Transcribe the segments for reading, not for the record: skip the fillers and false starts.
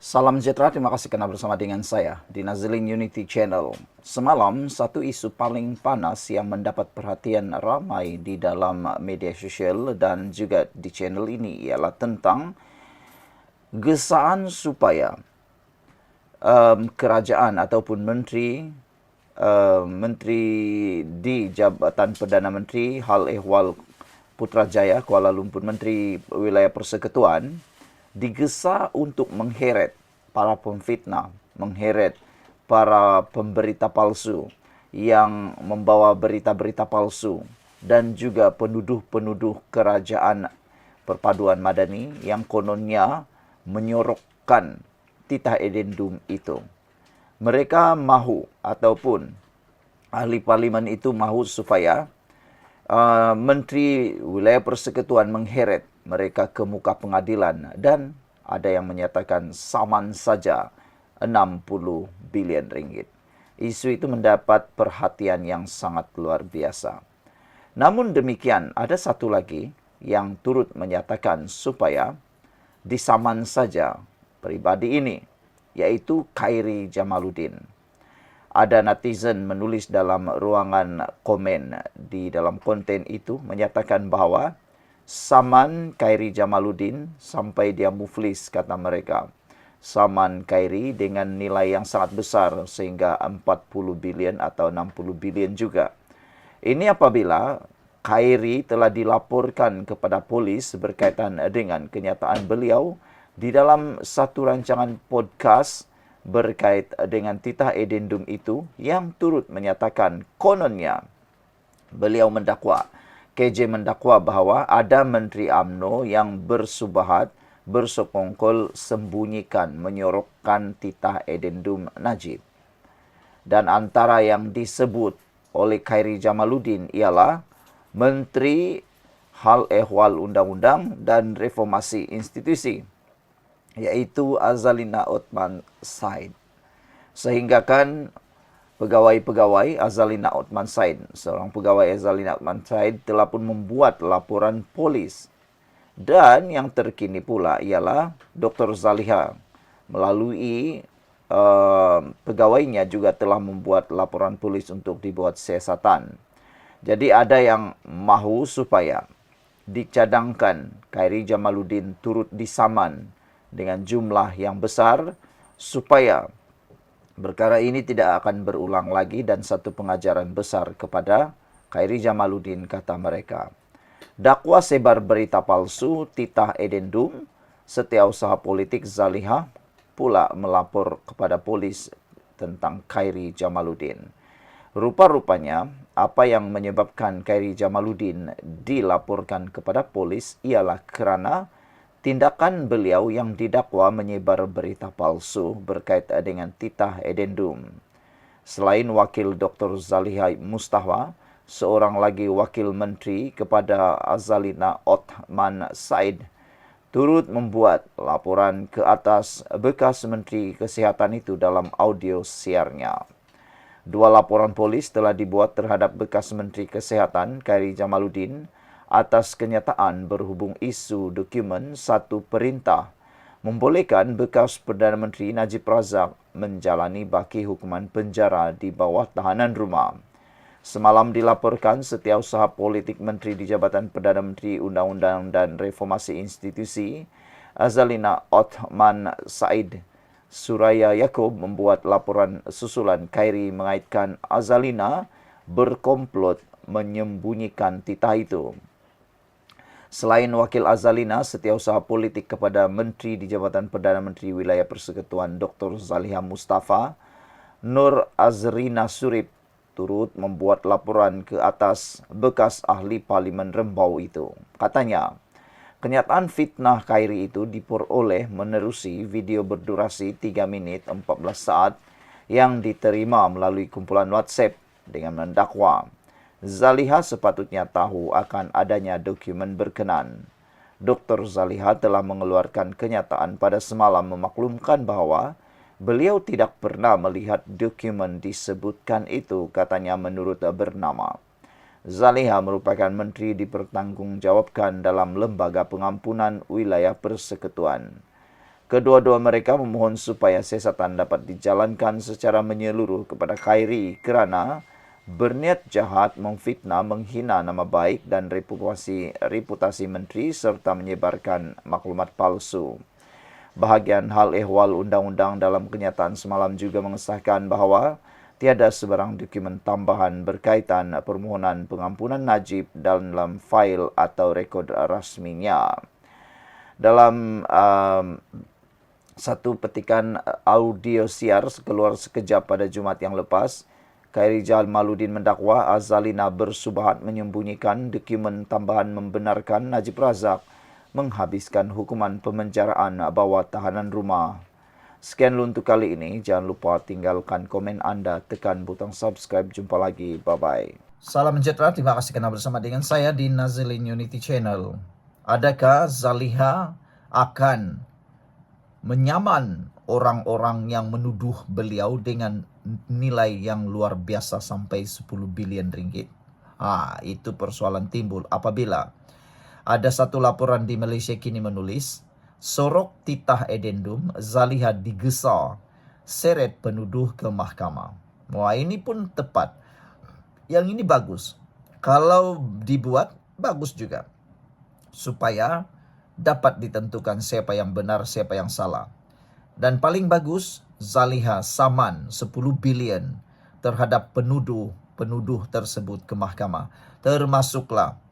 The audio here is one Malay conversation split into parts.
Salam sejahtera, terima kasih karena bersama dengan saya di Nazilin Unity Channel. Semalam, satu isu paling panas yang mendapat perhatian ramai di dalam media sosial dan juga di channel ini ialah tentang gesaan supaya kerajaan ataupun menteri di Jabatan Perdana Menteri Hal Ehwal Putrajaya Kuala Lumpur, Menteri Wilayah Persekutuan, digesa untuk mengheret para pemfitnah, mengheret para pemberita palsu yang membawa berita-berita palsu dan juga penuduh-penuduh kerajaan perpaduan madani yang kononnya menyorokkan titah edendum itu. Mereka mahu ataupun ahli parlimen itu mahu supaya Menteri Wilayah Persekutuan mengheret mereka ke muka pengadilan dan ada yang menyatakan saman saja 60 bilion ringgit. Isu itu mendapat perhatian yang sangat luar biasa. Namun demikian, ada satu lagi yang turut menyatakan supaya disaman saja pribadi ini, yaitu Khairi Jamaluddin. Ada netizen menulis dalam ruangan komen di dalam konten itu menyatakan bahwa saman Khairi Jamaluddin sampai dia muflis, kata mereka. Saman Khairi dengan nilai yang sangat besar sehingga 40 bilion atau 60 bilion juga. Ini apabila Khairi telah dilaporkan kepada polis berkaitan dengan kenyataan beliau di dalam satu rancangan podcast berkait dengan titah edendum itu yang turut menyatakan kononnya beliau mendakwa, KJ mendakwa bahawa ada Menteri UMNO yang bersubahat, bersekongkol sembunyikan, menyorokkan titah edendum Najib. Dan antara yang disebut oleh Khairi Jamaluddin ialah Menteri Hal Ehwal Undang-Undang dan Reformasi Institusi, yaitu Azalina Othman Said. Sehingga kan pegawai-pegawai Azalina Othman Said, seorang pegawai Azalina Othman Said telah pun membuat laporan polis. Dan yang terkini pula ialah Dr. Zaliha melalui pegawainya juga telah membuat laporan polis untuk dibuat siasatan. Jadi ada yang mahu supaya dicadangkan Khairi Jamaluddin turut disaman dengan jumlah yang besar supaya perkara ini tidak akan berulang lagi dan satu pengajaran besar kepada Khairi Jamaluddin, kata mereka. Dakwa sebar berita palsu, titah edendum, setiausaha politik Zaliha pula melapor kepada polis tentang Khairi Jamaluddin. Rupa-rupanya, apa yang menyebabkan Khairi Jamaluddin dilaporkan kepada polis ialah kerana tindakan beliau yang didakwa menyebar berita palsu berkait dengan titah edendum. Selain wakil Dr. Zaliha Mustafa, seorang lagi wakil menteri kepada Azalina Othman Said turut membuat laporan ke atas bekas Menteri Kesihatan itu dalam audio siarnya. Dua laporan polis telah dibuat terhadap bekas Menteri Kesihatan Khairi Jamaluddin atas kenyataan berhubung isu dokumen satu perintah membolehkan bekas Perdana Menteri Najib Razak menjalani baki hukuman penjara di bawah tahanan rumah. Semalam dilaporkan setiausaha politik Menteri di Jabatan Perdana Menteri Undang-Undang dan Reformasi Institusi Azalina Othman Said Suraya Yaakob membuat laporan susulan Khairi mengaitkan Azalina berkomplot menyembunyikan titah itu. Selain wakil Azalina, setiausaha politik kepada Menteri di Jabatan Perdana Menteri Wilayah Persekutuan Dr. Zaliha Mustafa, Nur Azrina Surip turut membuat laporan ke atas bekas ahli Parlimen Rembau itu. Katanya, kenyataan fitnah Khairi itu diperoleh menerusi video berdurasi 3 minit 14 saat yang diterima melalui kumpulan WhatsApp dengan mendakwa Zaliha sepatutnya tahu akan adanya dokumen berkenan. Dr. Zaliha telah mengeluarkan kenyataan pada semalam memaklumkan bahawa beliau tidak pernah melihat dokumen disebutkan itu, katanya menurut bernama. Zaliha merupakan menteri dipertanggungjawabkan dalam Lembaga Pengampunan Wilayah Persekutuan. Kedua-dua mereka memohon supaya siasatan dapat dijalankan secara menyeluruh kepada Khairi kerana berniat jahat memfitnah, menghina nama baik dan reputasi menteri serta menyebarkan maklumat palsu. Bahagian hal ehwal undang-undang dalam kenyataan semalam juga mengesahkan bahawa tiada sebarang dokumen tambahan berkaitan permohonan pengampunan Najib dalam fail atau rekod rasminya. Dalam satu petikan audio siar keluar sekejap pada Jumaat yang lepas, Khairi Jamaluddin mendakwa Azalina bersubahat menyembunyikan dokumen tambahan membenarkan Najib Razak menghabiskan hukuman pemenjaraan bawah tahanan rumah. Sekian dulu untuk kali ini. Jangan lupa tinggalkan komen anda, tekan butang subscribe. Jumpa lagi. Bye-bye. Salam sejahtera. Terima kasih kerana bersama dengan saya di Nazilin Unity Channel. Adakah Zaliha akan menyaman orang-orang yang menuduh beliau dengan nilai yang luar biasa sampai 10 bilion ringgit? Itu persoalan timbul apabila ada satu laporan di Malaysia kini menulis, sorok titah edendum, Zaliha digesa, seret penuduh ke mahkamah. Wah, ini pun tepat. Yang ini bagus. Kalau dibuat, bagus juga. Supaya dapat ditentukan siapa yang benar, siapa yang salah. Dan paling bagus, Zaliha saman 10 bilion terhadap penuduh tersebut ke mahkamah. Termasuklah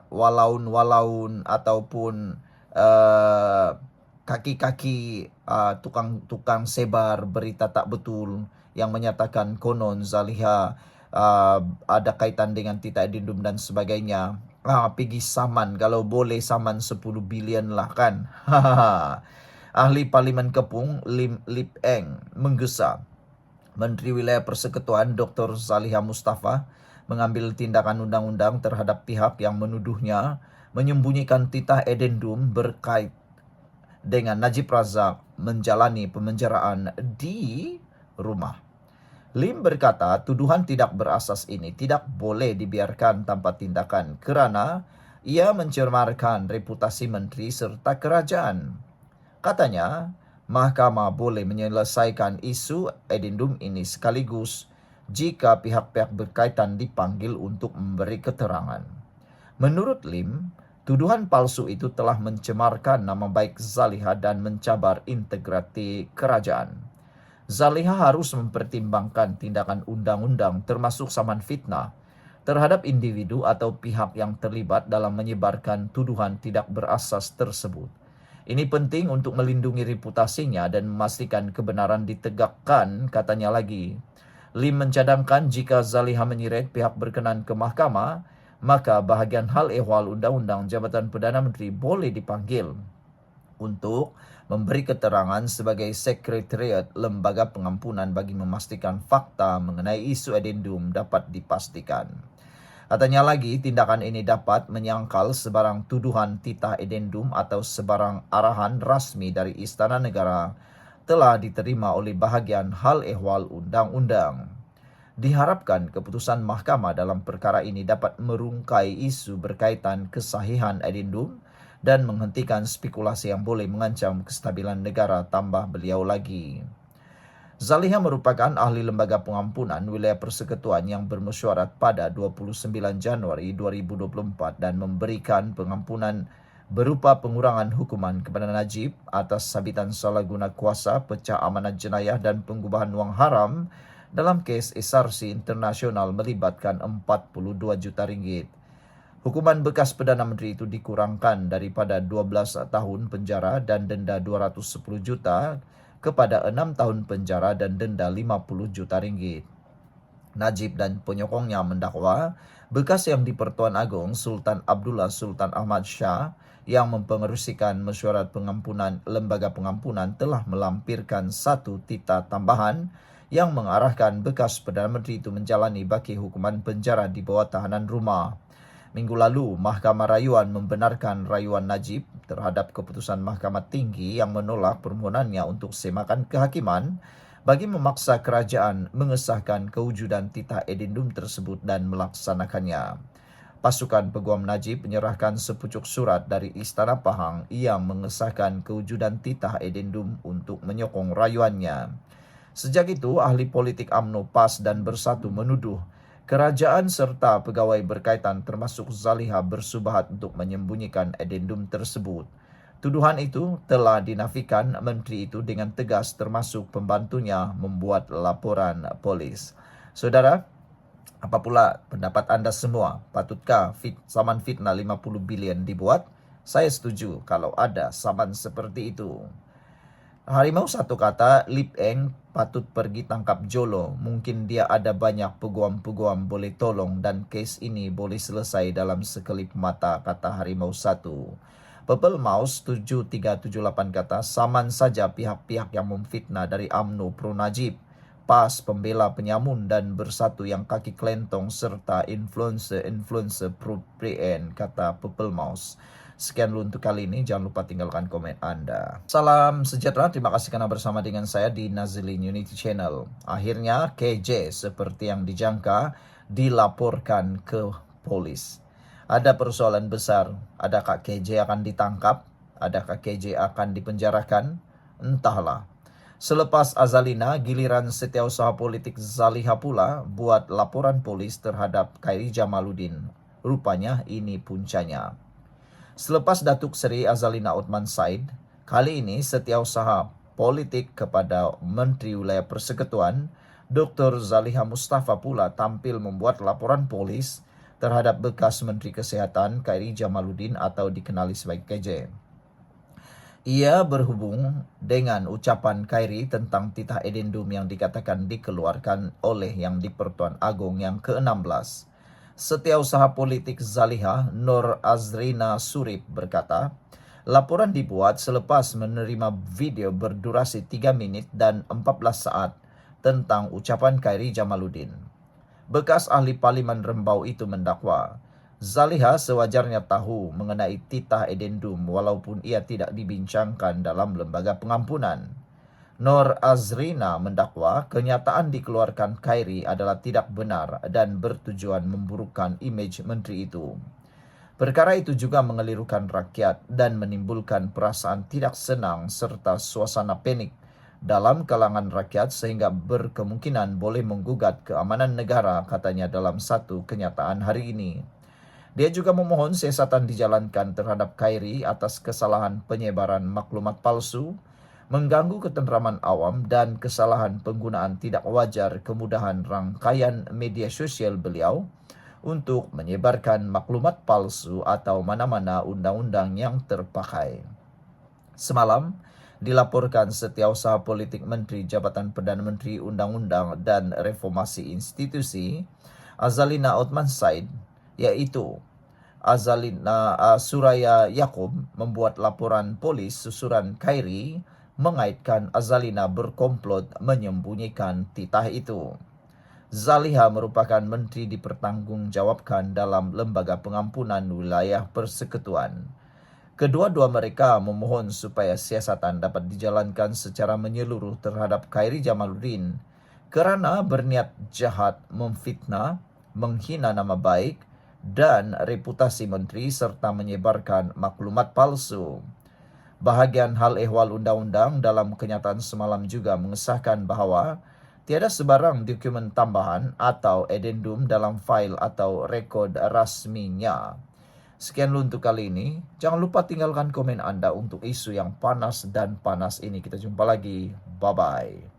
walaun ataupun kaki-kaki tukang sebar berita tak betul yang menyatakan konon Zaliha ada kaitan dengan titah edendum dan sebagainya. Pergi saman, kalau boleh saman 10 bilion lah kan. Ahli Parlimen Kepung Lip Eng menggesa Menteri Wilayah Persekutuan Dr. Zaliha Mustafa mengambil tindakan undang-undang terhadap pihak yang menuduhnya menyembunyikan titah edendum berkait dengan Najib Razak menjalani pemenjaraan di rumah. Lim berkata tuduhan tidak berasas ini tidak boleh dibiarkan tanpa tindakan kerana ia mencemarkan reputasi menteri serta kerajaan. Katanya, mahkamah boleh menyelesaikan isu edendum ini sekaligus jika pihak-pihak berkaitan dipanggil untuk memberi keterangan. Menurut Lim, tuduhan palsu itu telah mencemarkan nama baik Zaliha dan mencabar integriti kerajaan. Zaliha harus mempertimbangkan tindakan undang-undang termasuk saman fitnah terhadap individu atau pihak yang terlibat dalam menyebarkan tuduhan tidak berasas tersebut. Ini penting untuk melindungi reputasinya dan memastikan kebenaran ditegakkan, katanya lagi. Lim mencadangkan jika Zaliha menyeret pihak berkenan ke mahkamah, maka bahagian hal ehwal undang-undang Jabatan Perdana Menteri boleh dipanggil untuk memberi keterangan sebagai sekretariat lembaga pengampunan bagi memastikan fakta mengenai isu edendum dapat dipastikan. Katanya lagi, tindakan ini dapat menyangkal sebarang tuduhan titah edendum atau sebarang arahan rasmi dari Istana Negara telah diterima oleh bahagian hal ehwal undang-undang. Diharapkan keputusan mahkamah dalam perkara ini dapat merungkai isu berkaitan kesahihan edendum dan menghentikan spekulasi yang boleh mengancam kestabilan negara, tambah beliau lagi. Zaliha merupakan ahli lembaga pengampunan wilayah persekutuan yang bermesyuarat pada 29 Januari 2024 dan memberikan pengampunan berupa pengurangan hukuman kepada Najib atas sabitan salah guna kuasa, pecah amanat jenayah dan pengubahan wang haram dalam kes SRC internasional melibatkan 42 juta ringgit. Hukuman bekas Perdana Menteri itu dikurangkan daripada 12 tahun penjara dan denda 210 juta kepada 6 tahun penjara dan denda 50 juta ringgit. Najib dan penyokongnya mendakwa bekas yang di-Pertuan Agong Sultan Abdullah Sultan Ahmad Shah yang mempengerusikan mesyuarat pengampunan lembaga pengampunan telah melampirkan satu titah tambahan yang mengarahkan bekas Perdana Menteri itu menjalani baki hukuman penjara di bawah tahanan rumah. Minggu lalu, Mahkamah Rayuan membenarkan rayuan Najib terhadap keputusan Mahkamah Tinggi yang menolak permohonannya untuk semakan kehakiman bagi memaksa kerajaan mengesahkan kewujudan titah edendum tersebut dan melaksanakannya. Pasukan Peguam Najib menyerahkan sepucuk surat dari Istana Pahang yang mengesahkan kewujudan titah edendum untuk menyokong rayuannya. Sejak itu, ahli politik UMNO, PAS dan Bersatu menuduh kerajaan serta pegawai berkaitan termasuk Zaliha bersubahat untuk menyembunyikan edendum tersebut. Tuduhan itu telah dinafikan menteri itu dengan tegas termasuk pembantunya membuat laporan polis. Saudara, apa pula pendapat Anda semua? Patutkah saman fitnah 50 bilion dibuat? Saya setuju kalau ada saman seperti itu. Harimau satu kata, Lip Eng patut pergi tangkap Jolo. Mungkin dia ada banyak peguam-peguam boleh tolong dan kes ini boleh selesai dalam sekelip mata, kata Harimau satu. Purple Mouse 7378 kata, saman saja pihak-pihak yang memfitnah dari UMNO Pro Najib, PAS pembela penyamun dan Bersatu yang kaki kelentong serta influencer pro PN, kata Purple Mouse. Sekian dulu untuk kali ini, jangan lupa tinggalkan komen Anda. Salam sejahtera, terima kasih karena bersama dengan saya di Nazilin Unity Channel. Akhirnya KJ seperti yang dijangka dilaporkan ke polis. Ada persoalan besar, adakah KJ akan ditangkap? Adakah KJ akan dipenjarakan? Entahlah. Selepas Azalina, giliran setiausaha politik Zaliha pula buat laporan polis terhadap Khairi Jamaluddin. Rupanya ini puncanya. Selepas Datuk Seri Azalina Othman Said, kali ini setiausaha politik kepada Menteri Wilayah Persekutuan, Dr. Zaliha Mustafa pula tampil membuat laporan polis terhadap bekas Menteri Kesehatan Khairi Jamaluddin atau dikenali sebagai KJ. Ia berhubung dengan ucapan Khairi tentang titah edendum yang dikatakan dikeluarkan oleh Yang di-Pertuan Agong yang ke-16. Setiausaha politik Zaliha, Nur Azrina Surip berkata, laporan dibuat selepas menerima video berdurasi 3 menit dan 14 saat tentang ucapan Khairi Jamaluddin. Bekas ahli Parlimen Rembau itu mendakwa, Zaliha sewajarnya tahu mengenai titah edendum walaupun ia tidak dibincangkan dalam lembaga pengampunan. Nur Azrina mendakwa kenyataan dikeluarkan Khairi adalah tidak benar dan bertujuan memburukkan imej menteri itu. Perkara itu juga mengelirukan rakyat dan menimbulkan perasaan tidak senang serta suasana panik dalam kalangan rakyat sehingga berkemungkinan boleh menggugat keamanan negara, katanya dalam satu kenyataan hari ini. Dia juga memohon siasatan dijalankan terhadap Khairi atas kesalahan penyebaran maklumat palsu, mengganggu ketenteraman awam dan kesalahan penggunaan tidak wajar kemudahan rangkaian media sosial beliau untuk menyebarkan maklumat palsu atau mana-mana undang-undang yang terpakai. Semalam, dilaporkan setiausaha politik Menteri Jabatan Perdana Menteri Undang-Undang dan Reformasi Institusi, Azalina Othman Said, yaitu Azalina Suraya Yaakob, membuat laporan polis susuran Khairi mengaitkan Azalina berkomplot menyembunyikan titah itu. Zaliha merupakan menteri dipertanggungjawabkan dalam Lembaga Pengampunan Wilayah Persekutuan. Kedua-dua mereka memohon supaya siasatan dapat dijalankan secara menyeluruh terhadap Khairi Jamaluddin kerana berniat jahat memfitnah, menghina nama baik dan reputasi menteri serta menyebarkan maklumat palsu. Bahagian hal ehwal undang-undang dalam kenyataan semalam juga mengesahkan bahawa tiada sebarang dokumen tambahan atau edendum dalam fail atau rekod rasminya. Sekian dulu untuk kali ini. Jangan lupa tinggalkan komen Anda untuk isu yang panas dan panas ini. Kita jumpa lagi. Bye-bye.